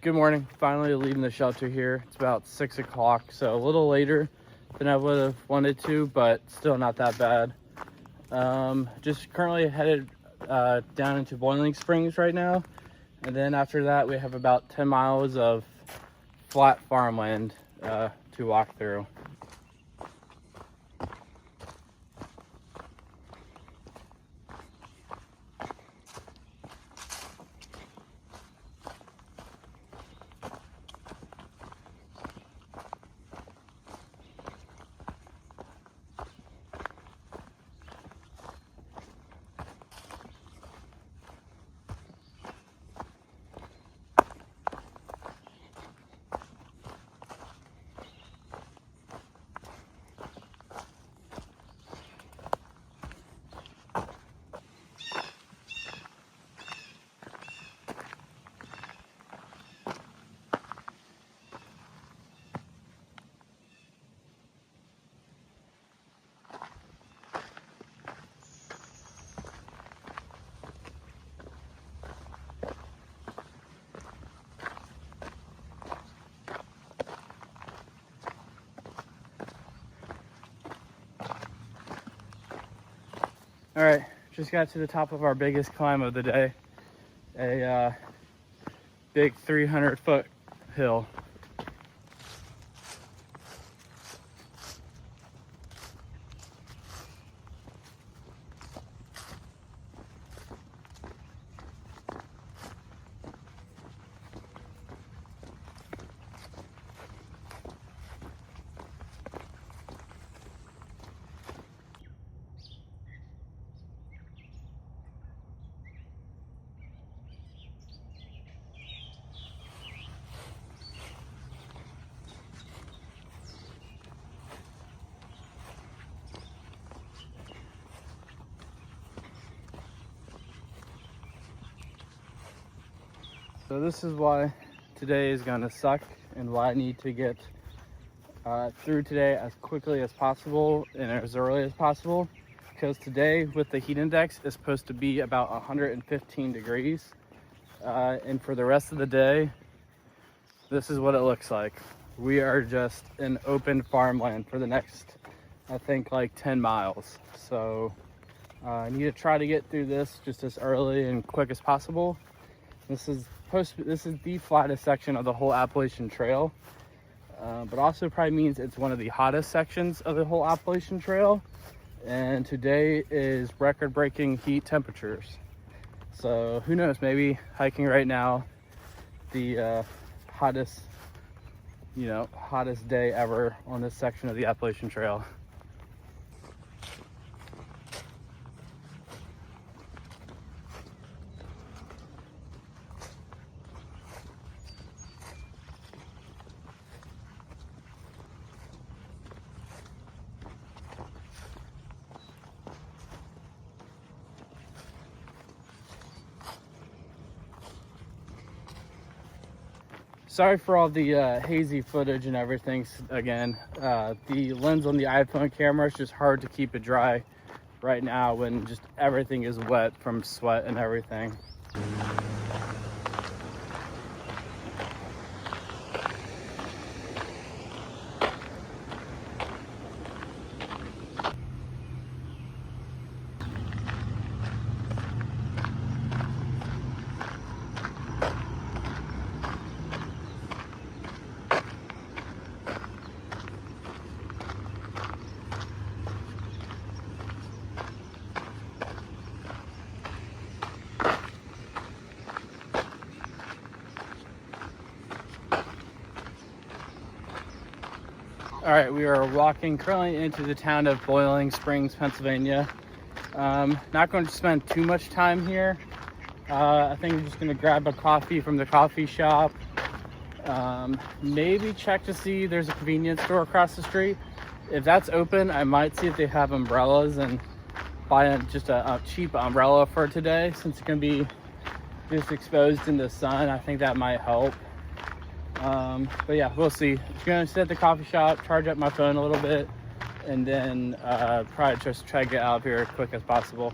Good morning. Finally leaving the shelter here. It's about 6 o'clock, so a little later than I would have wanted to, but still not that bad. Just currently headed down into Boiling Springs right now, and then after that we have about 10 miles of flat farmland to walk through. All right, just got to the top of our biggest climb of the day, a big 300-foot hill. So this is why today is gonna suck and why I need to get through today as quickly as possible and as early as possible, because today with the heat index is supposed to be about 115 degrees, and for the rest of the day this is what it looks like. We are just in open farmland for the next, I think, like 10 miles. So I need to try to get through this just as early and quick as possible. This is the flattest section of the whole Appalachian Trail, but also probably means it's one of the hottest sections of the whole Appalachian Trail. And today is record-breaking heat temperatures. So who knows, maybe hiking right now, the hottest day ever on this section of the Appalachian Trail. Sorry for all the hazy footage and everything again. The lens on the iPhone camera is just hard to keep it dry right now when just everything is wet from sweat and everything. All right, we are walking currently into the town of Boiling Springs, Pennsylvania. Not going to spend too much time here. I think I'm just gonna grab a coffee from the coffee shop. Maybe check to see there's a convenience store across the street. If that's open, I might see if they have umbrellas and buy just a cheap umbrella for today, since it's gonna be just exposed in the sun. I think that might help. But yeah, we'll see. I'm gonna sit at the coffee shop, charge up my phone a little bit, and then probably just try to get out of here as quick as possible.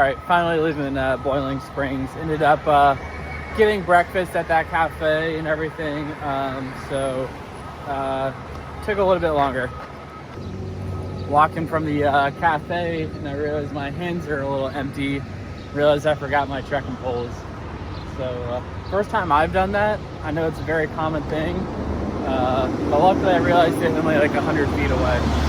All right, finally leaving Boiling Springs. Ended up getting breakfast at that cafe and everything. So took a little bit longer. Walking from the cafe, and I realized my hands are a little empty. Realized I forgot my trekking poles. So first time I've done that. I know it's a very common thing, but luckily I realized it's only like 100 feet away.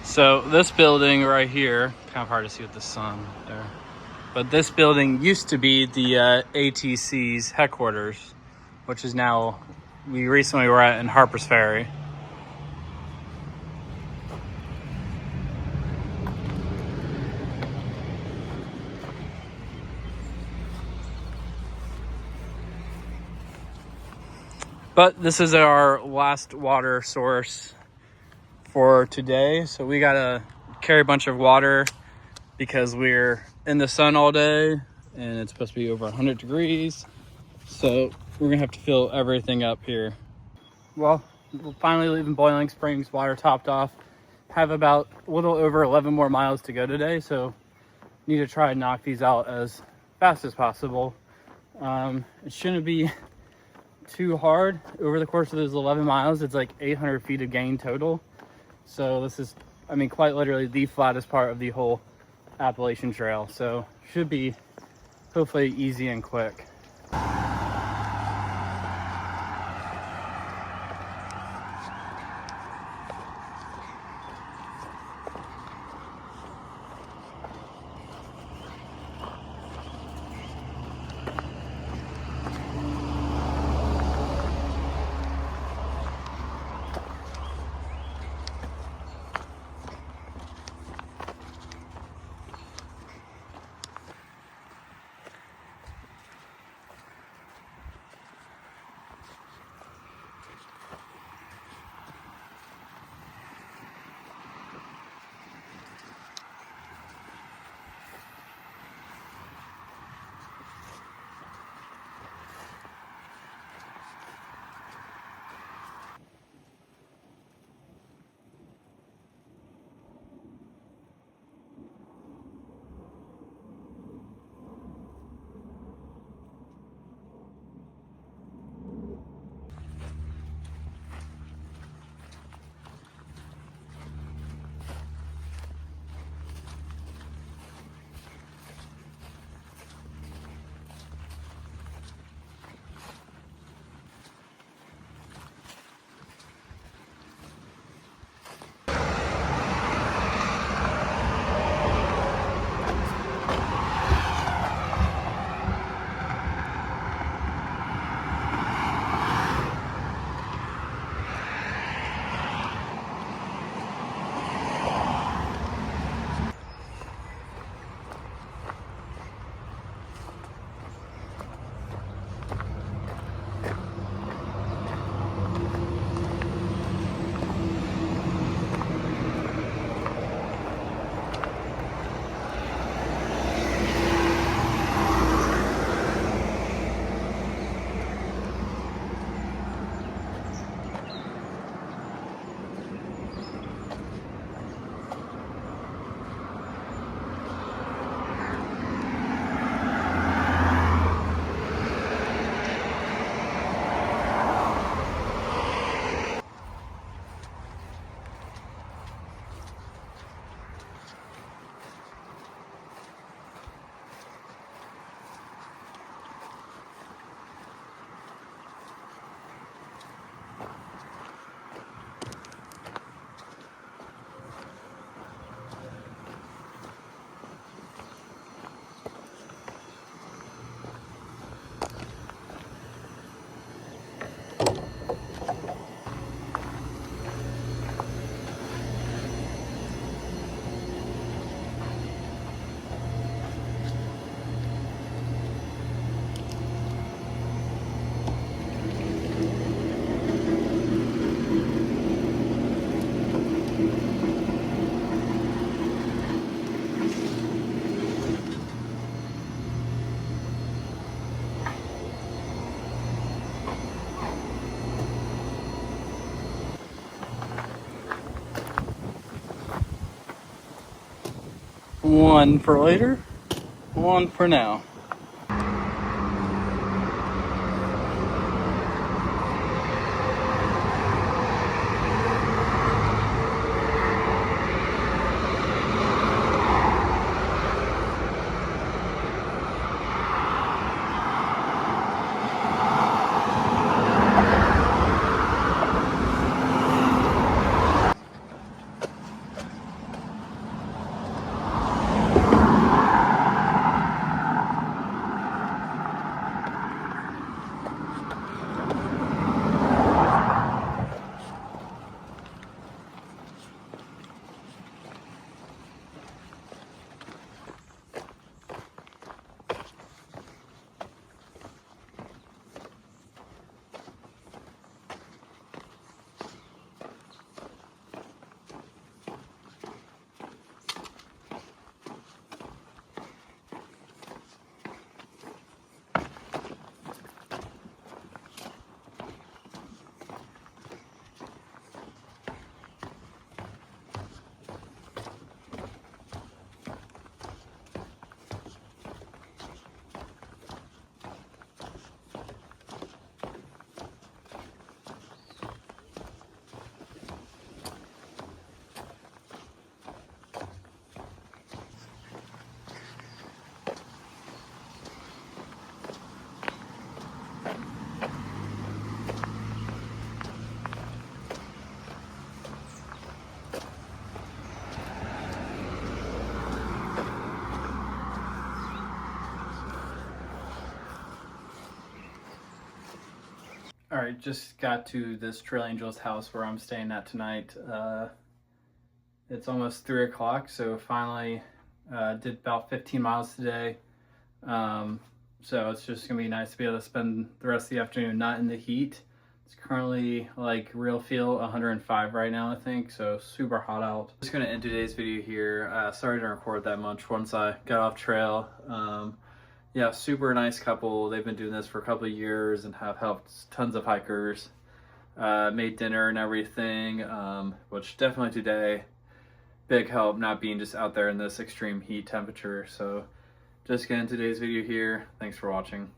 So this building right here, kind of hard to see with the sun there, but this building used to be the ATC's headquarters, which is now, we recently were at in Harper's Ferry. But this is our last water source for today. So we gotta carry a bunch of water because we're in the sun all day and it's supposed to be over 100 degrees. So we're gonna have to fill everything up here. Well, we're finally leaving Boiling Springs, water topped off. Have about a little over 11 more miles to go today. So need to try and knock these out as fast as possible. It shouldn't be too hard. Over the course of those 11 miles, it's like 800 feet of gain total. So this is, I mean, quite literally the flattest part of the whole Appalachian Trail. So should be hopefully easy and quick. One for later, one for now. All right, just got to this Trail Angels house where I'm staying at tonight. It's almost 3 o'clock, so finally did about 15 miles today. So it's just gonna be nice to be able to spend the rest of the afternoon not in the heat. It's currently like real feel 105 right now, I think, so super hot out. Just gonna end today's video here. Sorry to record that much once I got off trail. Yeah, super nice couple. They've been doing this for a couple of years and have helped tons of hikers. Made dinner and everything, which definitely today, big help not being just out there in this extreme heat temperature. So just getting today's video here. Thanks for watching.